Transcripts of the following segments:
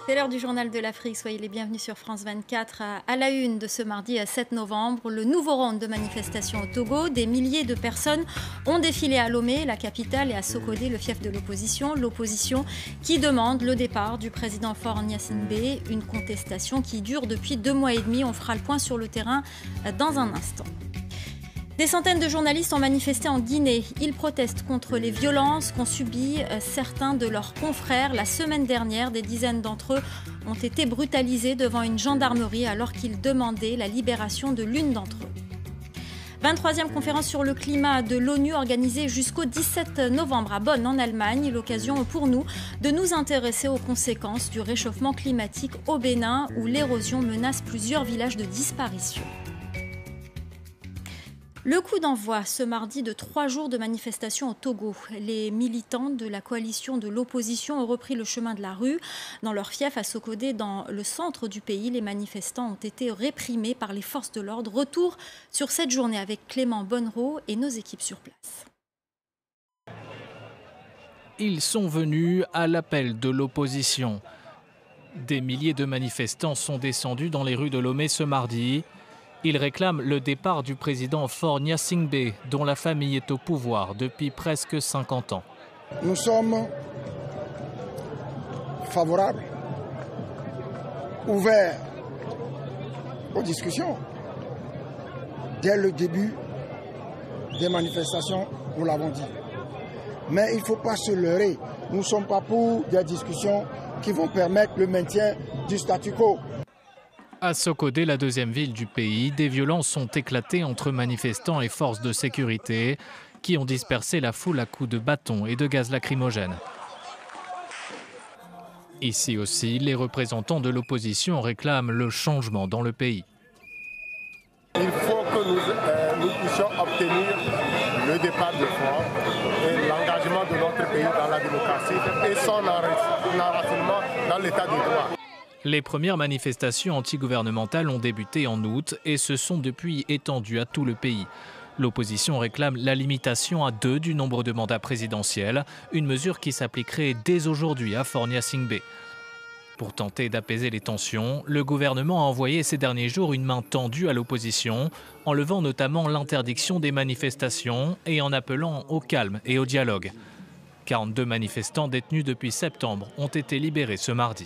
C'est l'heure du journal de l'Afrique. Soyez les bienvenus sur France 24. À la une de ce mardi 7 novembre, le nouveau round de manifestations au Togo. Des milliers de personnes ont défilé à Lomé, la capitale, et à Sokodé, le fief de l'opposition. L'opposition qui demande le départ du président Faure Gnassingbé. Une contestation qui dure depuis 2 mois et demi. On fera le point sur le terrain dans un instant. Des centaines de journalistes ont manifesté en Guinée. Ils protestent contre les violences qu'ont subies certains de leurs confrères. La semaine dernière, des dizaines d'entre eux ont été brutalisés devant une gendarmerie alors qu'ils demandaient la libération de l'une d'entre eux. 23e conférence sur le climat de l'ONU organisée jusqu'au 17 novembre à Bonn en Allemagne. L'occasion pour nous de nous intéresser aux conséquences du réchauffement climatique au Bénin où l'érosion menace plusieurs villages de disparition. Le coup d'envoi ce mardi de 3 jours de manifestation au Togo. Les militants de la coalition de l'opposition ont repris le chemin de la rue. Dans leur fief à Sokodé, dans le centre du pays, les manifestants ont été réprimés par les forces de l'ordre. Retour sur cette journée avec Clément Bonnereau et nos équipes sur place. Ils sont venus à l'appel de l'opposition. Des milliers de manifestants sont descendus dans les rues de Lomé ce mardi. Ils réclament le départ du président Faure Gnassingbé, dont la famille est au pouvoir depuis presque 50 ans. Nous sommes favorables, ouverts aux discussions. Dès le début des manifestations, nous l'avons dit. Mais il ne faut pas se leurrer. Nous ne sommes pas pour des discussions qui vont permettre le maintien du statu quo. À Sokodé, la deuxième ville du pays, des violences sont éclatées entre manifestants et forces de sécurité qui ont dispersé la foule à coups de bâtons et de gaz lacrymogène. Ici aussi, les représentants de l'opposition réclament le changement dans le pays. Il faut que nous puissions obtenir le départ de Faure et l'engagement de notre pays dans la démocratie et son enracinement dans l'état de droit. Les premières manifestations antigouvernementales ont débuté en août et se sont depuis étendues à tout le pays. L'opposition réclame la limitation à 2 du nombre de mandats présidentiels, une mesure qui s'appliquerait dès aujourd'hui à Faure Gnassingbé. Pour tenter d'apaiser les tensions, le gouvernement a envoyé ces derniers jours une main tendue à l'opposition, en levant notamment l'interdiction des manifestations et en appelant au calme et au dialogue. 42 manifestants détenus depuis septembre ont été libérés ce mardi.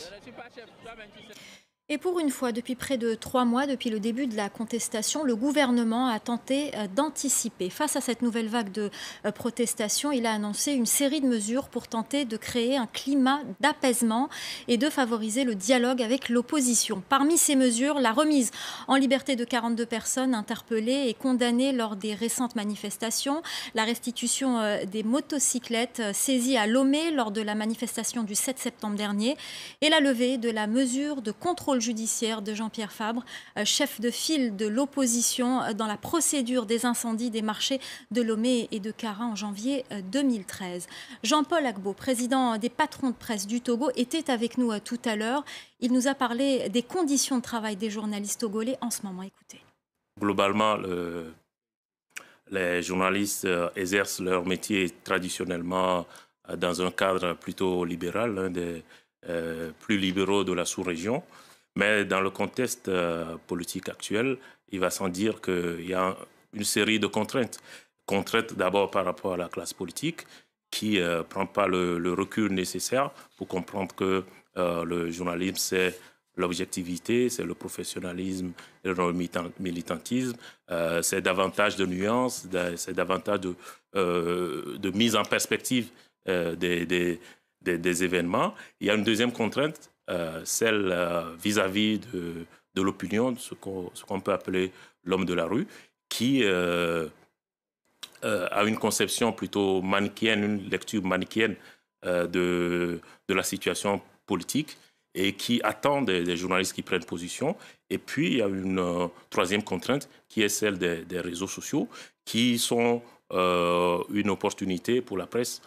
Et pour une fois, depuis près de 3 mois, depuis le début de la contestation, le gouvernement a tenté d'anticiper. Face à cette nouvelle vague de protestation, il a annoncé une série de mesures pour tenter de créer un climat d'apaisement et de favoriser le dialogue avec l'opposition. Parmi ces mesures, la remise en liberté de 42 personnes interpellées et condamnées lors des récentes manifestations, la restitution des motocyclettes saisies à Lomé lors de la manifestation du 7 septembre dernier et la levée de la mesure de contrôle judiciaire de Jean-Pierre Fabre, chef de file de l'opposition dans la procédure des incendies des marchés de Lomé et de Kara en janvier 2013. Jean-Paul Agbo, président des patrons de presse du Togo, était avec nous tout à l'heure. Il nous a parlé des conditions de travail des journalistes togolais en ce moment. Écoutez. Globalement, les journalistes exercent leur métier traditionnellement dans un cadre plutôt libéral, l'un des plus libéraux de la sous-région. Mais dans le contexte politique actuel, il va sans dire qu'il y a une série de contraintes. Contraintes d'abord par rapport à la classe politique qui ne prend pas le recul nécessaire pour comprendre que le journalisme, c'est l'objectivité, c'est le professionnalisme et le militantisme, c'est davantage de nuances, c'est davantage de mise en perspective des événements. Il y a une deuxième contrainte, celle vis-à-vis de l'opinion, ce qu'on peut appeler l'homme de la rue, qui a une conception plutôt manichéenne, une lecture manichéenne de la situation politique et qui attend des journalistes qui prennent position. Et puis, il y a une troisième contrainte qui est celle des réseaux sociaux qui sont une opportunité pour la presse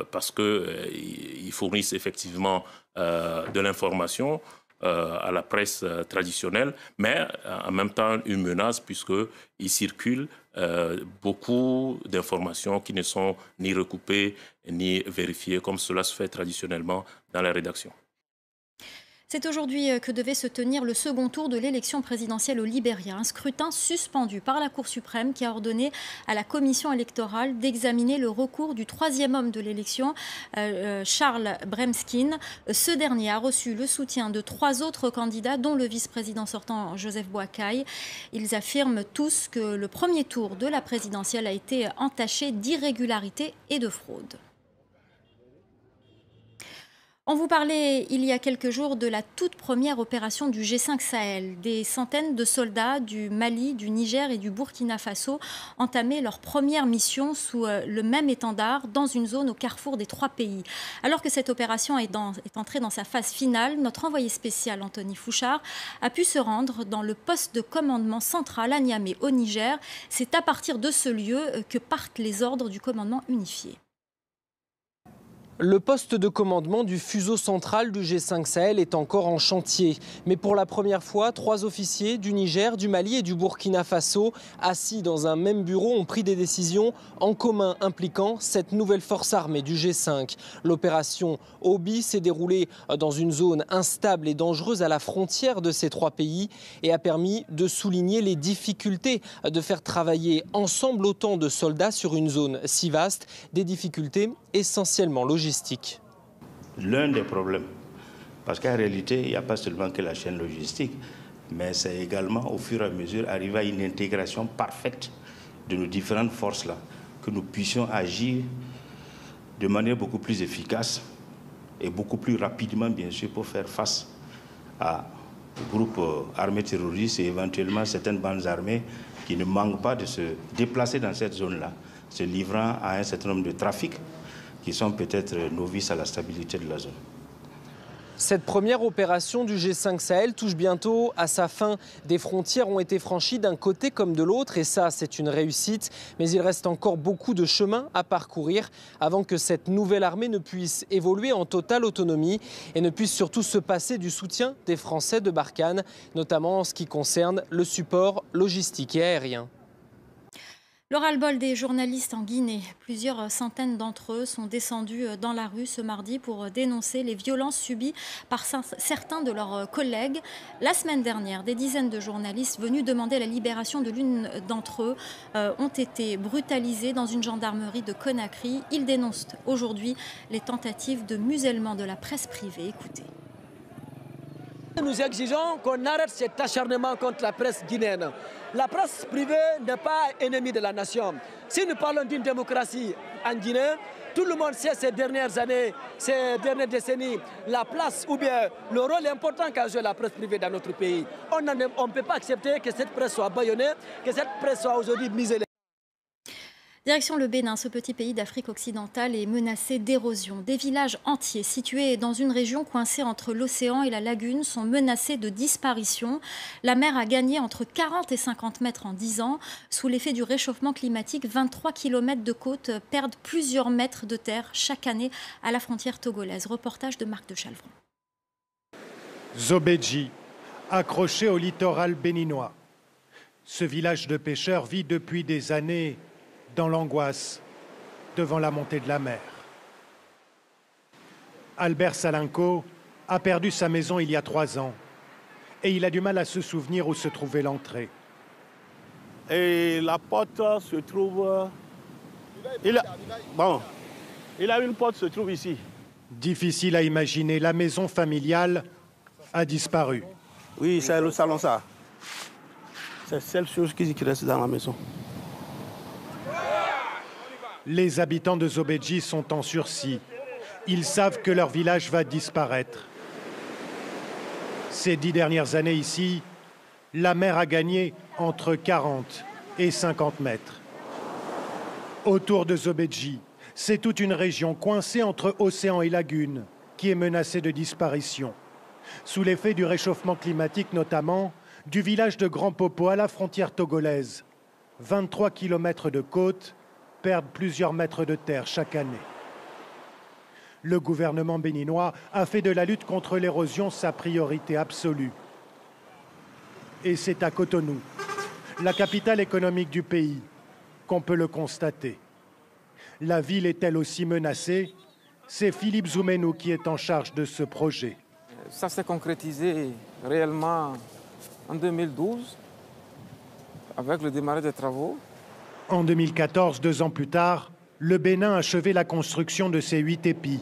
parce qu'ils fournissent effectivement de l'information à la presse traditionnelle, mais en même temps une menace puisqu'il circule beaucoup d'informations qui ne sont ni recoupées ni vérifiées comme cela se fait traditionnellement dans la rédaction. C'est aujourd'hui que devait se tenir le second tour de l'élection présidentielle au Libéria, un scrutin suspendu par la Cour suprême qui a ordonné à la commission électorale d'examiner le recours du troisième homme de l'élection, Charles Bremskin. Ce dernier a reçu le soutien de 3 autres candidats, dont le vice-président sortant Joseph Boakai. Ils affirment tous que le premier tour de la présidentielle a été entaché d'irrégularités et de fraude. On vous parlait il y a quelques jours de la toute première opération du G5 Sahel. Des centaines de soldats du Mali, du Niger et du Burkina Faso entamaient leur première mission sous le même étendard dans une zone au carrefour des 3 pays. Alors que cette opération est entrée dans sa phase finale, notre envoyé spécial Anthony Fouchard a pu se rendre dans le poste de commandement central à Niamey au Niger. C'est à partir de ce lieu que partent les ordres du commandement unifié. Le poste de commandement du fuseau central du G5 Sahel est encore en chantier. Mais pour la première fois, 3 officiers du Niger, du Mali et du Burkina Faso, assis dans un même bureau, ont pris des décisions en commun impliquant cette nouvelle force armée du G5. L'opération Obi s'est déroulée dans une zone instable et dangereuse à la frontière de ces 3 pays et a permis de souligner les difficultés de faire travailler ensemble autant de soldats sur une zone si vaste, des difficultés essentiellement logistiques. L'un des problèmes, parce qu'en réalité, il n'y a pas seulement que la chaîne logistique, mais c'est également au fur et à mesure arriver à une intégration parfaite de nos différentes forces-là, que nous puissions agir de manière beaucoup plus efficace et beaucoup plus rapidement, bien sûr, pour faire face à groupes armés terroristes et éventuellement certaines bandes armées qui ne manquent pas de se déplacer dans cette zone-là, se livrant à un certain nombre de trafics qui sont peut-être novices à la stabilité de la zone. Cette première opération du G5 Sahel touche bientôt à sa fin. Des frontières ont été franchies d'un côté comme de l'autre et ça, c'est une réussite. Mais il reste encore beaucoup de chemin à parcourir avant que cette nouvelle armée ne puisse évoluer en totale autonomie et ne puisse surtout se passer du soutien des Français de Barkhane, notamment en ce qui concerne le support logistique et aérien. Le ras-le-bol des journalistes en Guinée. Plusieurs centaines d'entre eux sont descendus dans la rue ce mardi pour dénoncer les violences subies par certains de leurs collègues. La semaine dernière, des dizaines de journalistes venus demander la libération de l'une d'entre eux ont été brutalisés dans une gendarmerie de Conakry. Ils dénoncent aujourd'hui les tentatives de musellement de la presse privée. Écoutez. Nous exigeons qu'on arrête cet acharnement contre la presse guinéenne. La presse privée n'est pas ennemie de la nation. Si nous parlons d'une démocratie en Guinée, tout le monde sait ces dernières années, ces dernières décennies, la place ou bien le rôle important qu'a joué la presse privée dans notre pays. On ne peut pas accepter que cette presse soit bâillonnée, que cette presse soit aujourd'hui muselée. Direction le Bénin, ce petit pays d'Afrique occidentale est menacé d'érosion. Des villages entiers situés dans une région coincée entre l'océan et la lagune sont menacés de disparition. La mer a gagné entre 40 et 50 mètres en 10 ans. Sous l'effet du réchauffement climatique, 23 km de côte perdent plusieurs mètres de terre chaque année à la frontière togolaise. Reportage de Marc de Chalvron. Zobedji, accroché au littoral béninois. Ce village de pêcheurs vit depuis des années dans l'angoisse devant la montée de la mer. Albert Salinko a perdu sa maison il y a 3 ans et il a du mal à se souvenir où se trouvait l'entrée. Et la porte se trouve... Il a une porte se trouve ici. Difficile à imaginer, la maison familiale a disparu. Oui, c'est le salon ça. C'est la seule chose qui reste dans la maison. Les habitants de Zobedji sont en sursis. Ils savent que leur village va disparaître. Ces 10 dernières années ici, la mer a gagné entre 40 et 50 mètres. Autour de Zobedji, c'est toute une région coincée entre océan et lagune qui est menacée de disparition. Sous l'effet du réchauffement climatique notamment, du village de Grand Popo à la frontière togolaise, 23 km de côte perdent plusieurs mètres de terre chaque année. Le gouvernement béninois a fait de la lutte contre l'érosion sa priorité absolue. Et c'est à Cotonou, la capitale économique du pays, qu'on peut le constater. La ville est elle aussi menacée. C'est Philippe Zoumenou qui est en charge de ce projet. Ça s'est concrétisé réellement en 2012 avec le démarrage des travaux. En 2014, 2 ans plus tard, le Bénin a achevé la construction de ses 8 épis.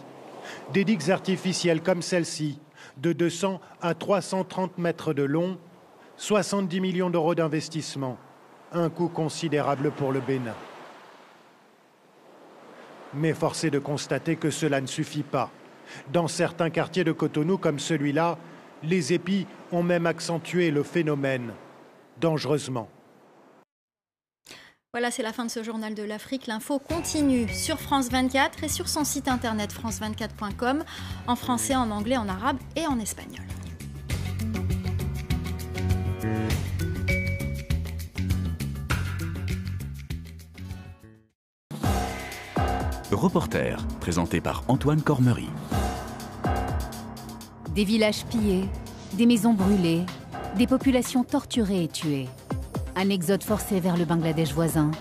Des digues artificielles comme celle-ci, de 200 à 330 mètres de long, 70 millions d'euros d'investissement. Un coût considérable pour le Bénin. Mais force est de constater que cela ne suffit pas. Dans certains quartiers de Cotonou, comme celui-là, les épis ont même accentué le phénomène, dangereusement. Voilà, c'est la fin de ce journal de l'Afrique. L'info continue sur France 24 et sur son site internet france24.com, en français, en anglais, en arabe et en espagnol. Reporter, présenté par Antoine Cormery. Des villages pillés, des maisons brûlées, des populations torturées et tuées. Un exode forcé vers le Bangladesh voisin.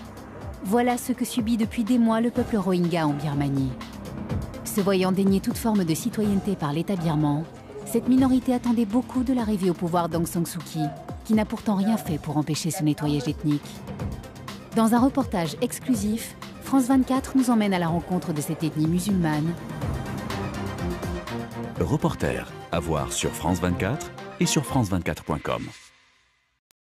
Voilà ce que subit depuis des mois le peuple Rohingya en Birmanie. Se voyant dénier toute forme de citoyenneté par l'État birman, cette minorité attendait beaucoup de l'arrivée au pouvoir d'Aung San Suu Kyi, qui n'a pourtant rien fait pour empêcher ce nettoyage ethnique. Dans un reportage exclusif, France 24 nous emmène à la rencontre de cette ethnie musulmane. Reporter, à voir sur France 24 et sur France24.com.